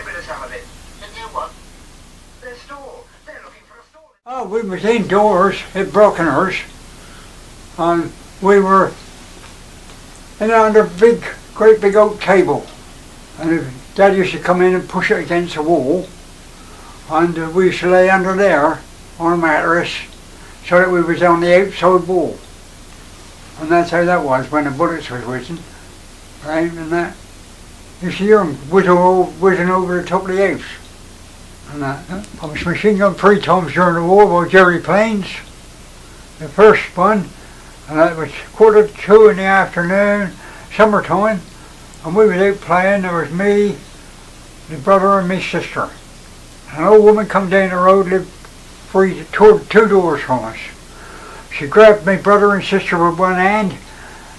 get rid of some of it. The new one? Their store. They're looking for a store. Oh, we was indoors at Brockenhurst, and we were in under a great big oak table, and Dad used to come in and push it against the wall, and we used to lay under there on a mattress so that we was on the outside wall, and that's how that was when the bullets was whizzing, right, and that. You see them whizzing over the top of the house. And that. I was machine gun 3 times during the war by Jerry Plains. The first one, and that was 1:45 in the afternoon, summertime, and we was out playing. There was me, my brother and my sister. An old woman come down the road, lived two doors from us. She grabbed my brother and sister with one hand,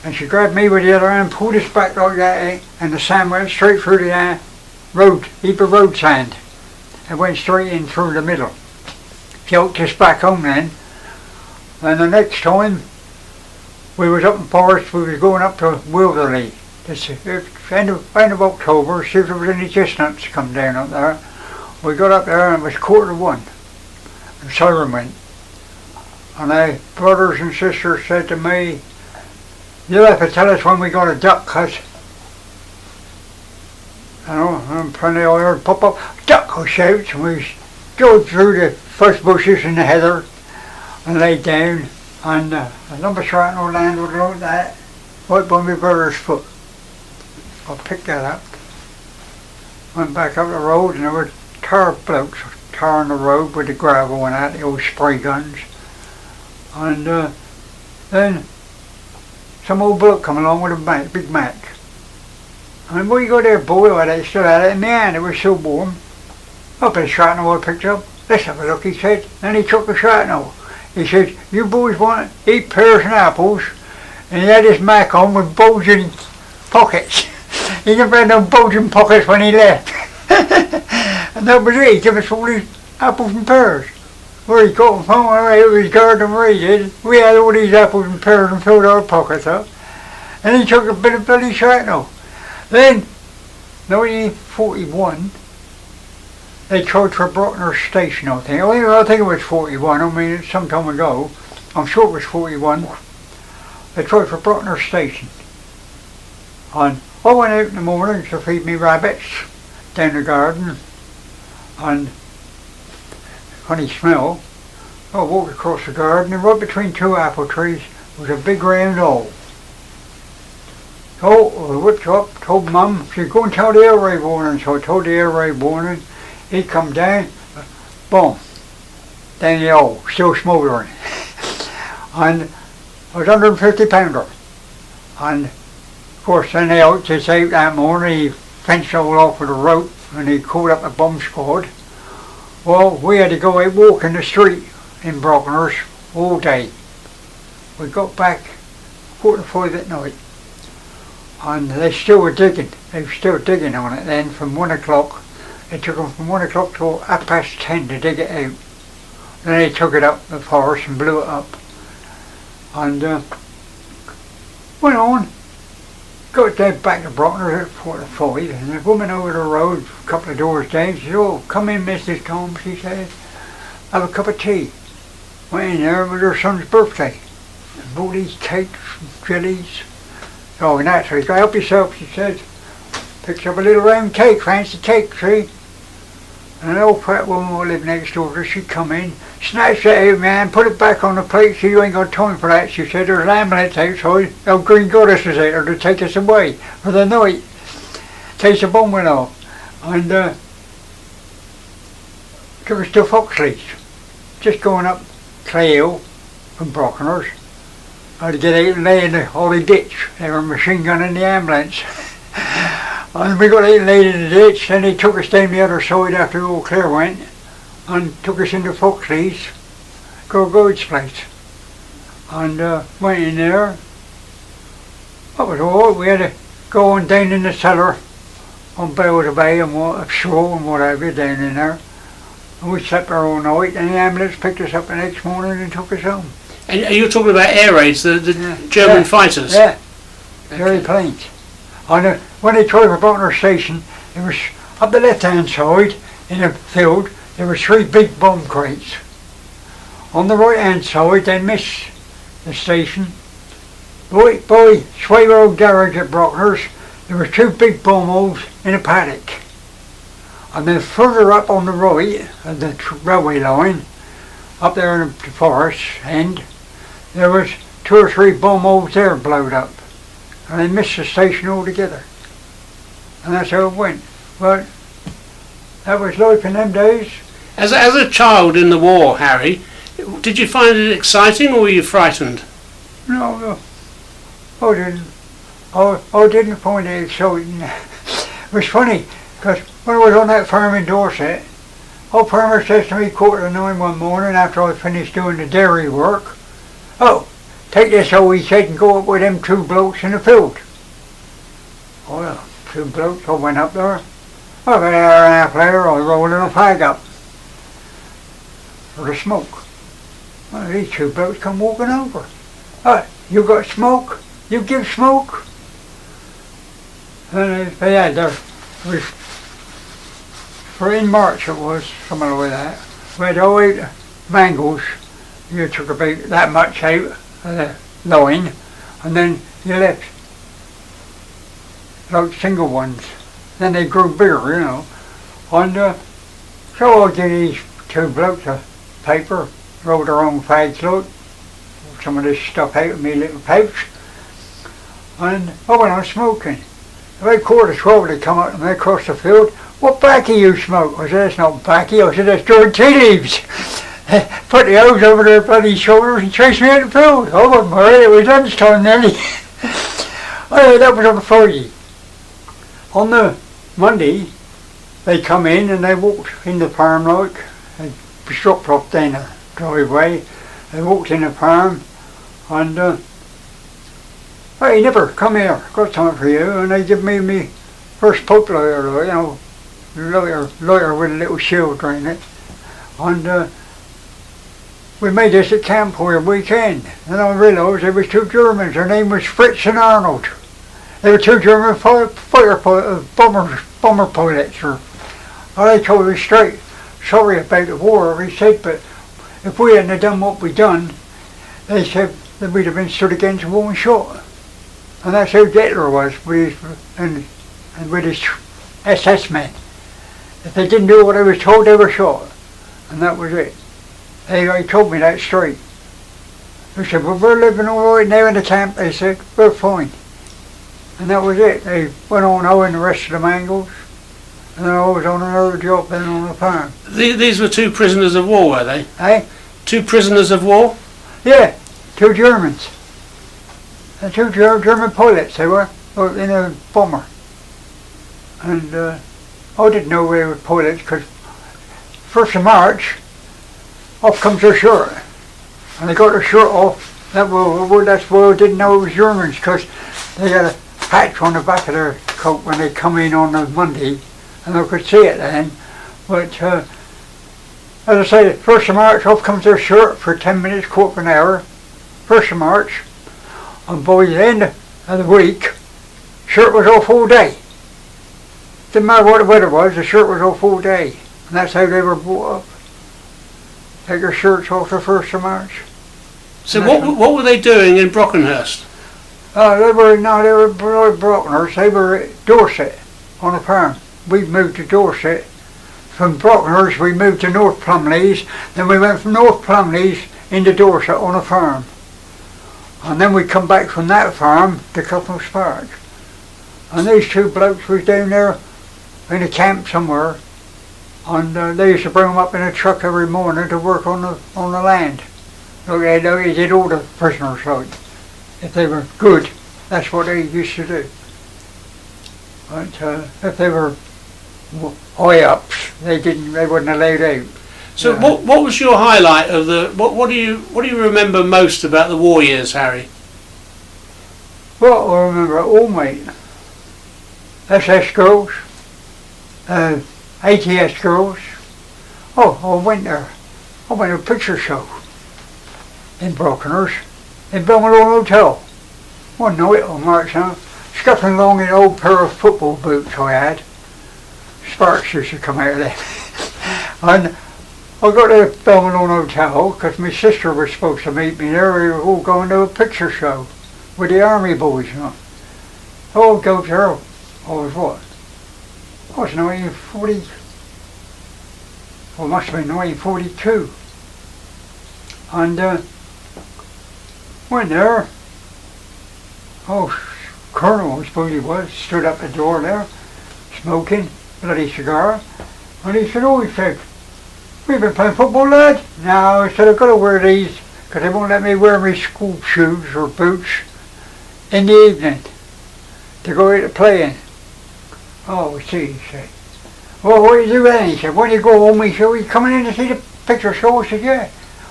and she grabbed me with the other hand, pulled us back like that, and the sand went straight through the heap of road sand. It went straight in through the middle. She helped us back home then. And the next time, we was up in Forest, we was going up to Wilderley. This end of October, see if there was any chestnuts come down up there. We got up there and it was 1:45, and siren went. And my brothers and sisters said to me, "You'll have to tell us when we got a duck, cuz." You know, and plenty I heard pop up, "Duck," I shouts, and we go through the first bushes in the heather and lay down, and a lumber shrapnel landed like that, right by my brother's foot. I picked that up, went back up the road, and there were tar blokes tarring the road with the gravel and that, the old spray guns, and then some old bloke come along with a big Mac. I mean, what you got there, boy? I still had it in my hand, it was so warm. Up in the shrapnel I picked up. "Let's have a look," he said. Then he took the shrapnel. He said, "You boys want to eat pears and apples?" And he had his Mac on with bulging pockets. He never had no bulging pockets when he left. And that was it. He gave us all these apples and pears. Where he got them from, it was garden where he did. We had all these apples and pears and filled our pockets up. And he took a bit of bloody shrapnel. Then, 1941, they tried for Brockner Station, I think. I think it was 41, I mean, it's some time ago. I'm sure it was 41. They tried for Brockner Station. And I went out in the morning to feed me rabbits down the garden, and funny smell. I walked across the garden, and right between 2 apple trees was a big round hole. So I whipped up, told Mum, she said, "Go and tell the air raid warning." So I told the air raid warning. He come down, boom, down the hole, still smouldering. And I was 150 pounder. And of course then they out that morning, he fenced all off with a rope, and he called up a bomb squad. Well, we had to go out walking the street in Brockenhurst all day. We got back 4:45 at night, and they still were digging. They were still digging on it then from 1 o'clock. It took them from 1 o'clock till 10:30 to dig it out. Then they took it up the forest and blew it up. And went on. Got down back to Brockner at 4:45, and a woman over the road, a couple of doors down, she said, "Oh, come in, Mrs. Tom," she said. "Have a cup of tea." Went in there, it was her son's birthday. And bought these cakes and jellies. "Oh, naturally, go help yourself," she said. Picked up a little round cake, fancy cake, see? And an old fat woman who lived next door to her, she'd come in, snatched it out, man, put it back on the plate. "So you ain't got time for that," she said. "There's an ambulance outside. The Green Goddess is out there to take us away for the night." Takes the bomb went off. And took us to Foxley's. Just going up Clay Hill from Brockenhurst. I had to get out and lay in the holly ditch. They were machine gunning the ambulance. And we got out and laid in the ditch, then they took us down the other side after all clear went, and took us into Foxley's, Gorgoid's place. And went in there. That was all. We had to go on down in the cellar on bales of hay and straw and whatever down in there. And we slept there all night, and the ambulance picked us up the next morning and took us home. And you're talking about air raids, the German fighters? Yeah, very planes. And when they tried for Brockner Station, it was Up the left-hand side, in a field, there were 3 big bomb crates. On the right-hand side, they missed the station. By Sway Road Garage at Brockner's, there were 2 big bomb holes in a paddock. And then further up on the right of the railway line, up there in the forest end, there was 2 or 3 bomb holes there blowed up. And they missed the station altogether. And that's how it went. But that was life in them days. As a child in the war, Harry, did you find it exciting or were you frightened? No, I didn't. I didn't find it exciting. It was funny, because when I was on that farm in Dorset, old farmer says to me 9:15 one morning after I finished doing the dairy work, "Oh, take this hoe," he said, "and go up with them 2 blokes in the field." Well, 2 blokes, I went up there. About an hour and a half later, I rolled a fag up for the smoke. Well, these 2 blokes come walking over. "Oh, you got smoke? You give smoke?" And they had their, for in March it was, something like that. We had 8 mangles. You took about that much out of the line, and then you left like single ones. Then they grew bigger, you know. And so I gave these 2 blokes a paper, wrote their own fags like, some of this stuff out of me little pouch, and I went on smoking. About 11:45 they come up and they crossed the field. "What baccy you smoke?" I said, "That's not baccy." I said, "That's dried tea leaves." Put the hose over their bloody shoulders and chased me out of the field. I wasn't worried, it was lunchtime nearly. Anyway, that was on the Friday. On the Monday, they come in and they walked in the farm like, they dropped off down the driveway. They walked in the farm and, "Hey, nipper, come here, got something for you." And they give me first pipe lighter, you know, lighter with a little shield in it. And we made this at camp for a weekend. And I realised there was 2 Germans, their name was Fritz and Arnold. They were 2 German bomber pilots. They told me straight, "Sorry about the war," he said, "but if we hadn't done what we done," they said, "then we'd have been stood against one shot." And that's how Hitler was with his SS men. If they didn't do what they was told, they were shot. And that was it. They told me that straight. They said, "Well, we're living all right now in the camp," they said, "we're fine." And that was it. They went on hoeing the rest of the mangles. And then I was on another job then on the farm. These were 2 prisoners of war, were they? Eh? 2 prisoners of war? Yeah, 2 Germans. And 2 German pilots they were in a bomber. And I didn't know they were pilots because 1st of March, off comes their shirt. And they got their shirt off. That's why I didn't know it was Germans, because they had a patch on the back of their coat when they come in on a Monday, and I could see it then. But as I say, 1st of March, off comes their shirt for 10 minutes, quarter of an hour. 1st of March, and by the end of the week, shirt was off all day. Didn't matter what the weather was, the shirt was off all day. And that's how they were brought up. Take their shirts off the 1st of March. So what were they doing in Brockenhurst? They were Brockner's. They were at Dorset on a farm. We moved to Dorset. From Brockner's we moved to North Plumleys. Then we went from North Plumleys into Dorset on a farm. And then we come back from that farm to Couples Park. And these 2 blokes was down there in a camp somewhere. And they used to bring them up in a truck every morning to work on the land. They did all the prisoners like. If they were good, that's what they used to do. But if they were high ups, they wasn't allowed out. So what was your highlight of the what do you remember most about the war years, Harry? Well, I remember all, mate. SS girls, ATS girls. Oh, I went there. I went to a picture show in Brockenhurst, in Belmalone Hotel. One night on March now, scuffing along in an old pair of football boots I had. sparks used to come out of them. And I got to the Belmalone Hotel because my sister was supposed to meet me there. We were all going to a picture show with the army boys, you know. Oh, go there. I was what? I was 1940. Well, it must have been 1942. And went there. Oh, Colonel, I suppose he was, stood up at the door there, smoking, bloody cigar. And he said, he said, we've been playing football, lad. No, I said, I've got to wear these because they won't let me wear my school shoes or boots in the evening to go out to playing. Oh, I see, he said. Well, what do you do then? He said, when you go home, he said, are you coming in to see the picture show? I said, yeah.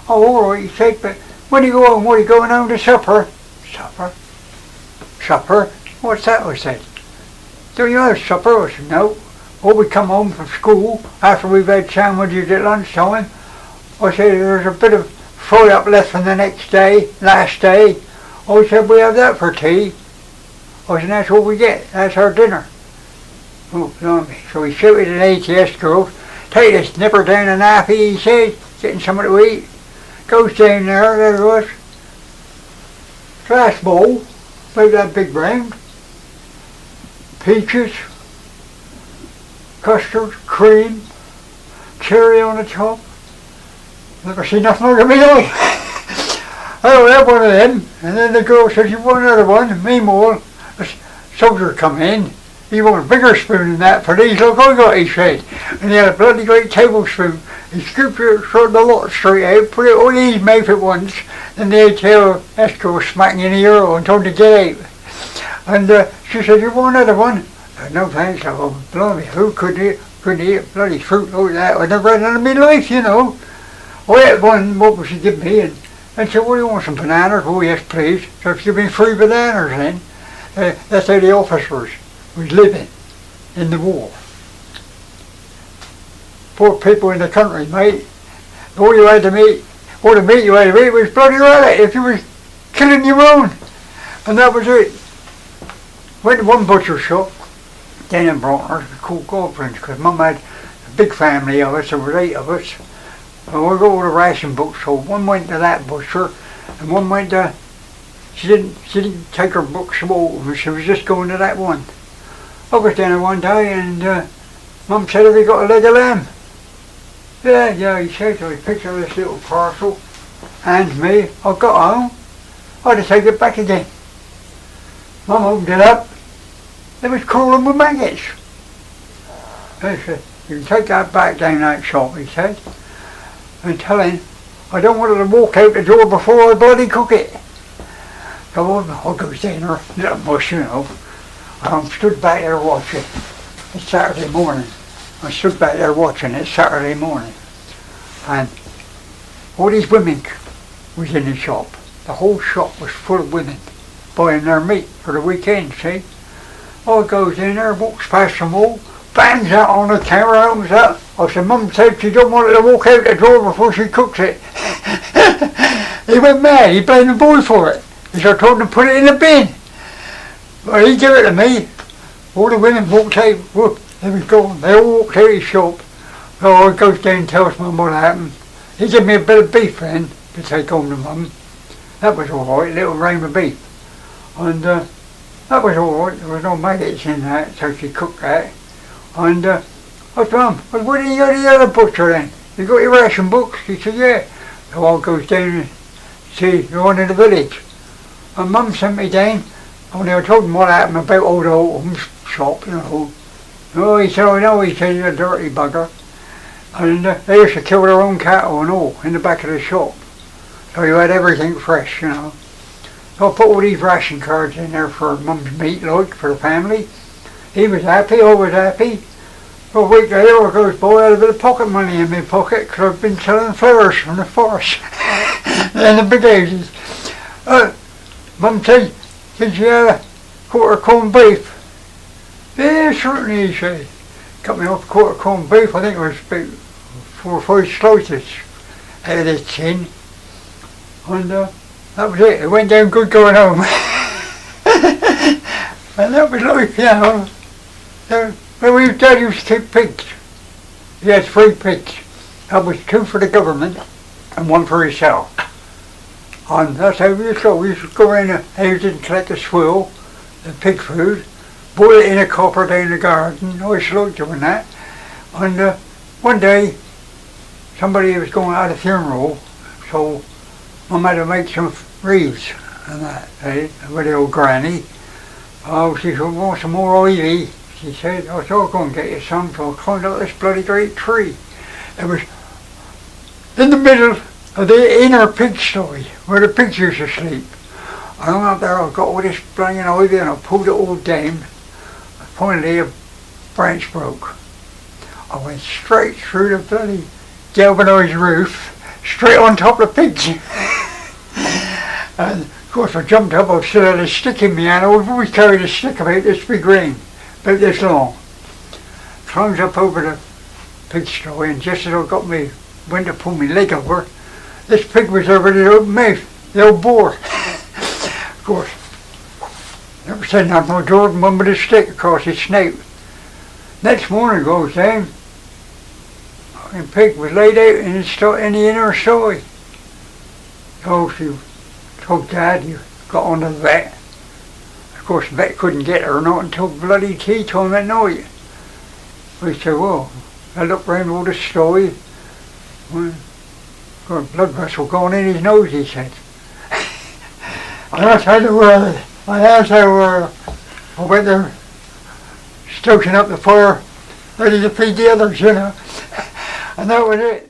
Oh, all right, he said, but when you go home, what are you going home to supper? Supper? Supper? What's that? I said. Do you have supper? I said, no. Well, we come home from school after we've had sandwiches at lunchtime. I said, there's a bit of fry up left from the next day, last day. I said, we have that for tea. I said, that's all we get. That's our dinner. Oh, blimey. So he shouted at ATS girls, take this nipper down a nappy, he said, getting something to eat. Goes down there it was. Glass bowl, about that big round. Peaches, custard, cream, cherry on the top. Never seen nothing like it in my life. I had one of them, and then the girl said, you want another one? Meanwhile, a soldier come in. He wanted a bigger spoon than that for these. Look, I got, he said. And he had a bloody great tablespoon. He scooped it, sort the lot straight out, put it all in his mouth at once, and the hotel escort was smacking in the ear and told him to get out. And she said, you want another one? I said, no thanks. I said, blimey, who couldn't eat bloody fruit like that? I never had none in my life, you know. I ate one, what was she giving me? And said, what do you want, some bananas? Oh yes, please. So she gave me 3 bananas then. That's how the officers was living in the war. Poor people in the country, mate. All you had to eat, all the meat you had to eat was bloody rabbit if you was killing your own. And that was it. Went to one butcher shop down in Broughton, called Godfrey's, because Mum had a big family of us, there was 8 of us. And we got all the ration books, so one went to that butcher and one went to, she didn't take her books all, she was just going to that one. I was down there one day and Mum said, have you got a leg of lamb? Yeah, he said, so he picked up this little parcel, hands me, I got home, I had to take it back again. Mum opened it up, it was crawling with maggots. He said, you can take that back down that shop, he said, and tell him, I don't want her to walk out the door before I bloody cook it. So I goes down there, little mush, you know. I stood back there watching. It's Saturday morning. I stood back there watching it Saturday morning. And all these women was in the shop. The whole shop was full of women buying their meat for the weekend, see? I goes in there, walks past them all, bangs out on the counter, opens up. I said, Mum said she don't want her to walk out the door before she cooks it. He went mad, he blamed the boy for it. He said, I told him to put it in the bin. But he gave it to me. All the women walked out, whoop, there was gone. They all walked out of his shop. So I goes down and tells Mum what happened. He gave me a bit of beef then to take home to Mum. That was alright, a little round of beef. And that was alright, there was no maggots in that, so she cooked that. And I said, Mum, well, where did you go to the other butcher then? You got your ration books? She said, yeah. So I goes down and see the one in the village. And Mum sent me down. Only I told him what happened about old Oldham's shop, you know. Oh, he said, I know, he said, you're a dirty bugger. And they used to kill their own cattle and all in the back of the shop. So you had everything fresh, you know. So I put all these ration cards in there for Mum's meat, like, for the family. He was happy, I was happy. For a week later, I goes, boy, I had a bit of pocket money in my pocket because I've been selling flowers from the forest and the big houses. Mum said, did you have a quarter of corned beef? Yeah, certainly, he said. Cut me off a quarter of corned beef, I think it was about 4 or 5 slices out of this tin. And that was it, it went down good going home. And that was life, you know. So Well, Dad used to keep pigs. He had 3 pigs. That was 2 for the government and 1 for himself. And that's how we used to go. We used to go in the houses and collect the swill, the pig food, boil it in a copper down the garden. I always loved doing that. And one day, somebody was going out of a funeral, so Mum had to make some wreaths and that, with the old granny. Oh, she said, want some more ivy? She said, I said, I'll go and get you some. So I climbed up this bloody great tree. It was in the middle of the inner pigsty where the pigs used to sleep. I hung up there, I got all this bloody ivy and I pulled it all down. Finally a branch broke. I went straight through the bloody galvanised roof, straight on top of the pigs. And of course I jumped up, I still had a stick in my hand. I've always carried a stick about this big ring, about this long. Climbs up over the pigsty, and just as went to pull my leg over, this pig was there with his open mouth, the old boar. Of course, never said nothing, I drove him with a stick across his snout. Next morning goes down, the pig was laid out in the inner sty. So she told Dad, he got on to the vet. Of course the vet couldn't get her not until bloody tea time at night. We said, well, I looked round all the sty, got a blood vessel gone in his nose, he said. And that's how I went there stoking up the fire, ready to feed the others, you know. And that was it.